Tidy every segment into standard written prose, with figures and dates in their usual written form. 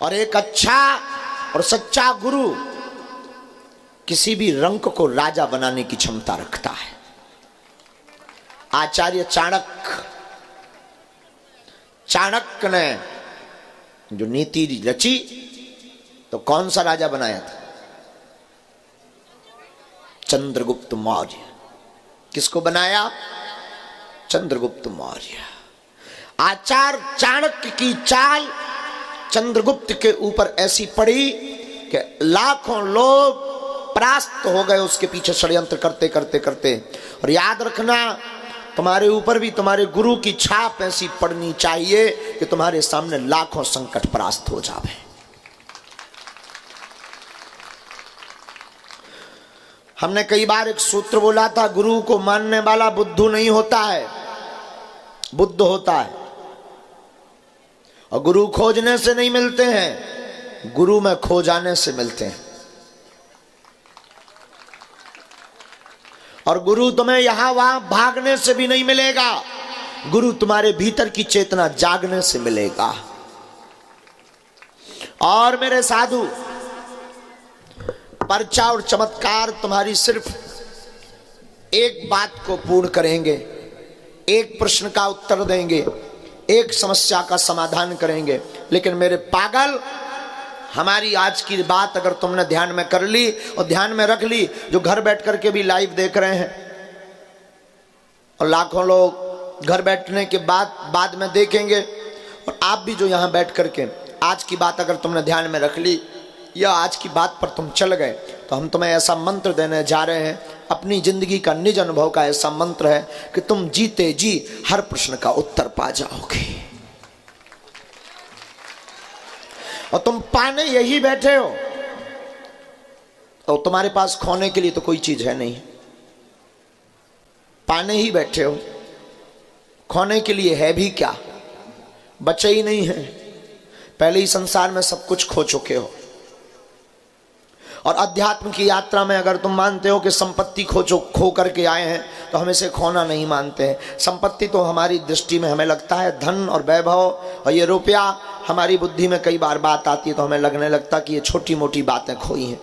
और एक अच्छा और सच्चा गुरु किसी भी रंक को राजा बनाने की क्षमता रखता है। आचार्य चाणक्य ने जो नीति रची तो कौन सा राजा बनाया था? चंद्रगुप्त मौर्य। किसको बनाया? चंद्रगुप्त मौर्य। आचार्य चाणक्य की चाल चंद्रगुप्त के ऊपर ऐसी पड़ी कि लाखों लोग परास्त हो गए उसके पीछे षड्यंत्र करते करते करते। और याद रखना, तुम्हारे ऊपर भी तुम्हारे गुरु की छाप ऐसी पड़नी चाहिए कि तुम्हारे सामने लाखों संकट परास्त हो जावे। हमने कई बार एक सूत्र बोला था, गुरु को मानने वाला बुद्धू नहीं होता है, बुद्ध होता है। और गुरु खोजने से नहीं मिलते हैं, गुरु में खो जाने से मिलते हैं। और गुरु तुम्हें यहां वहां भागने से भी नहीं मिलेगा, गुरु तुम्हारे भीतर की चेतना जागने से मिलेगा। और मेरे साधु, पर्चा और चमत्कार तुम्हारी सिर्फ एक बात को पूर्ण करेंगे, एक प्रश्न का उत्तर देंगे, एक समस्या का समाधान करेंगे। लेकिन मेरे पागल, हमारी आज की बात अगर तुमने ध्यान में कर ली और ध्यान में रख ली, जो घर बैठ करके भी लाइव देख रहे हैं और लाखों लोग घर बैठने के बाद में देखेंगे, और आप भी जो यहां बैठ करके आज की बात अगर तुमने ध्यान में रख ली या आज की बात पर तुम चल गए, तो हम तुम्हें ऐसा मंत्र देने जा रहे हैं, अपनी जिंदगी का निज अनुभव का ऐसा मंत्र है कि तुम जीते जी हर प्रश्न का उत्तर पा जाओगे। और तुम पाने यही बैठे हो, और तुम्हारे पास खोने के लिए तो कोई चीज है नहीं, पाने ही बैठे हो, खोने के लिए है भी क्या? बचे ही नहीं है, पहले ही संसार में सब कुछ खो चुके हो। और अध्यात्म की यात्रा में अगर तुम मानते हो कि संपत्ति खो करके आए हैं, तो हम इसे खोना नहीं मानते हैं। संपत्ति तो हमारी दृष्टि में हमें लगता है धन और वैभव और ये रुपया, हमारी बुद्धि में कई बार बात आती है तो हमें लगने लगता कि ये छोटी मोटी बातें खोई हैं।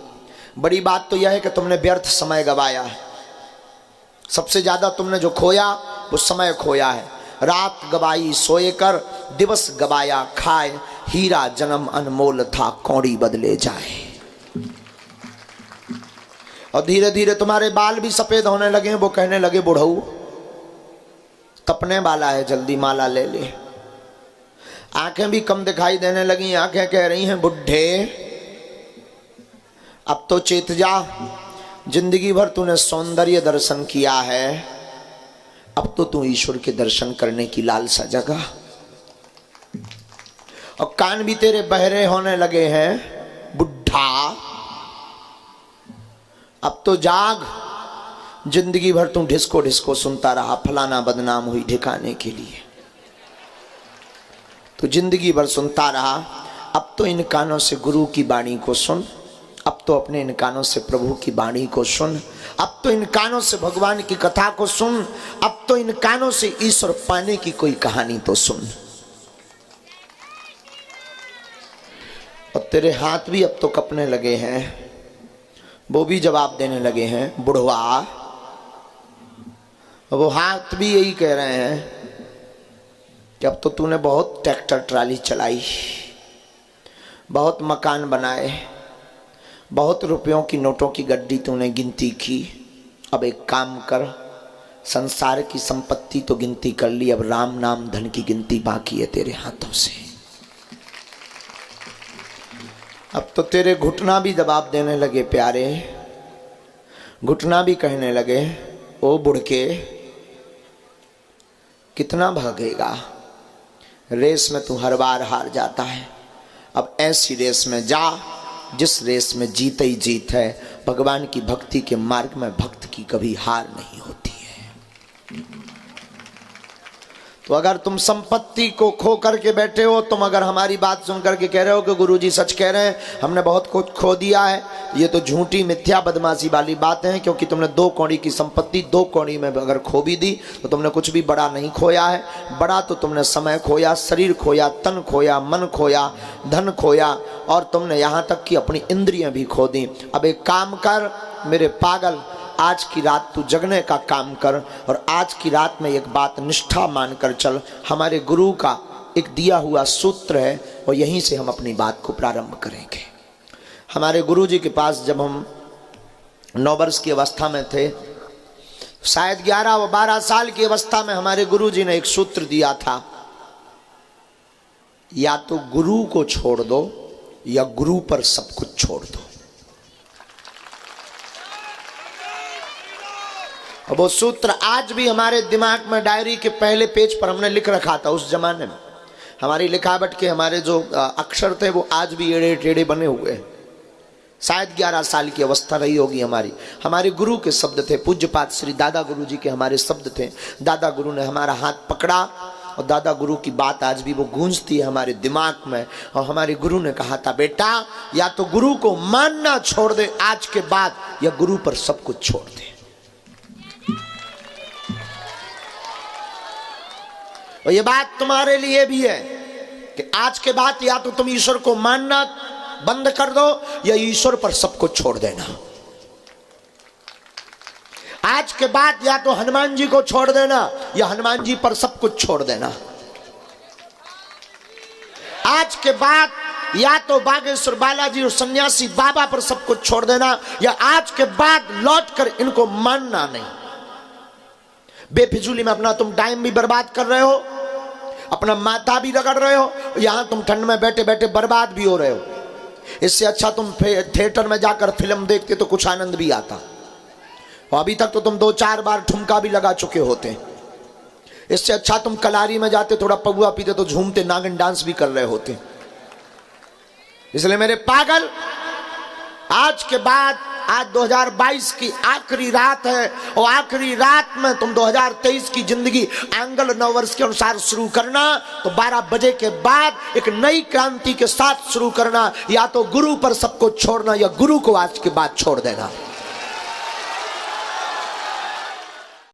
बड़ी बात तो यह है कि तुमने व्यर्थ समय गवाया है। सबसे ज्यादा तुमने जो खोया वो समय खोया है। रात गवाई सोए कर, दिवस गवाया खाए, हीरा जन्म अनमोल था, कौड़ी बदले जाए। और धीरे धीरे तुम्हारे बाल भी सफेद होने लगे, वो कहने लगे बुढ़ऊ तपने वाला है, जल्दी माला ले ले। आंखें भी कम दिखाई देने लगी, आंखें कह रही हैं बुढ़े अब तो चेत जा, जिंदगी भर तूने सौंदर्य दर्शन किया है, अब तो तू ईश्वर के दर्शन करने की लालसा जगा। और कान भी तेरे बहरे होने लगे हैं बुढ़ा, अब तो जाग, जिंदगी भर तुम ढिसको ढिसको सुनता रहा, फलाना बदनाम हुई ठिकाने के लिए, तो जिंदगी भर सुनता रहा। अब तो इन कानों से गुरु की वाणी को सुन, अब तो अपने इन कानों से प्रभु की वाणी को सुन, अब तो इन कानों से भगवान की कथा को सुन, अब तो इन कानों से ईश्वर पाने की कोई कहानी तो सुन। और तेरे हाथ भी अब तो कपने लगे हैं, वो भी जवाब देने लगे हैं बुढ़वा। वो हाथ भी यही कह रहे हैं कि अब तो तूने बहुत ट्रैक्टर ट्राली चलाई, बहुत मकान बनाए, बहुत रुपयों की नोटों की गड्डी तूने गिनती की, अब एक काम कर, संसार की संपत्ति तो गिनती कर ली, अब राम नाम धन की गिनती बाकी है तेरे हाथों से। अब तो तेरे घुटना भी जवाब देने लगे प्यारे, घुटना भी कहने लगे ओ बुढ़के कितना भागेगा, रेस में तू हर बार हार जाता है, अब ऐसी रेस में जा जिस रेस में जीत ही जीत है। भगवान की भक्ति के मार्ग में भक्त की कभी हार नहीं होती है। तो अगर तुम संपत्ति को खो करके बैठे हो, तुम अगर हमारी बात सुन करके कह रहे हो कि गुरुजी सच कह रहे हैं, हमने बहुत कुछ खो दिया है, ये तो झूठी मिथ्या बदमाशी वाली बातें हैं। क्योंकि तुमने 2 कौड़ी की संपत्ति 2 कौड़ी में अगर खो भी दी तो तुमने कुछ भी बड़ा नहीं खोया है। बड़ा तो तुमने समय खोया, शरीर खोया, तन खोया, मन खोया, धन खोया, और तुमने यहाँ तक कि अपनी इंद्रियां भी खो दी। अब एक काम कर मेरे पागल, आज की रात तू जगने का काम कर, और आज की रात में एक बात निष्ठा मानकर चल। हमारे गुरु का एक दिया हुआ सूत्र है और यहीं से हम अपनी बात को प्रारंभ करेंगे। हमारे गुरु जी के पास जब हम 9 वर्ष की अवस्था में थे, शायद 11 व 12 साल की अवस्था में, हमारे गुरु जी ने एक सूत्र दिया था, या तो गुरु को छोड़ दो या गुरु पर सब कुछ छोड़ दो। अब वो सूत्र आज भी हमारे दिमाग में, डायरी के पहले पेज पर हमने लिख रखा था। उस जमाने में हमारी लिखावट के हमारे जो अक्षर थे वो आज भी एड़े टेढ़े बने हुए हैं। शायद 11 साल की अवस्था रही होगी हमारी। हमारे गुरु के शब्द थे, पूज्यपात श्री दादा गुरु जी के हमारे शब्द थे। दादा गुरु ने हमारा हाथ पकड़ा और दादा गुरु की बात आज भी वो गूंजती है हमारे दिमाग में। और हमारे गुरु ने कहा था, बेटा या तो गुरु को मानना छोड़ दे आज के बाद, या गुरु पर सब कुछ छोड़ दे। और ये बात तुम्हारे लिए भी है कि आज के बाद या तो तुम ईश्वर को मानना बंद कर दो या ईश्वर पर सब कुछ छोड़ देना। आज के बाद या तो हनुमान जी को छोड़ देना या हनुमान जी पर सब कुछ छोड़ देना। आज के बाद या तो बागेश्वर बालाजी और सन्यासी बाबा पर सब कुछ छोड़ देना, या आज के बाद लौटकर इनको मानना नहीं। बेफिजूली में अपना तुम टाइम भी बर्बाद कर रहे हो, अपना माथा भी रगड़ रहे हो, यहां तुम ठंड में बैठे बैठे बर्बाद भी हो रहे हो। इससे अच्छा तुम थिएटर में जाकर फिल्म देखते तो कुछ आनंद भी आता। और अभी तक तो तुम 2-4 बार ठुमका भी लगा चुके होते। इससे अच्छा तुम कलारी में जाते, थोड़ा पगुआ पीते तो झूमते, नागिन डांस भी कर रहे होते। इसलिए मेरे पागल, आज के बाद, आज 2022 की आखिरी रात है और आखिरी रात में तुम 2023 की जिंदगी एंगल 9 वर्ष के अनुसार शुरू करना। तो 12 बजे के बाद एक नई क्रांति के साथ शुरू करना। या तो गुरु पर सबको छोड़ना या गुरु को आज के बाद छोड़ देना।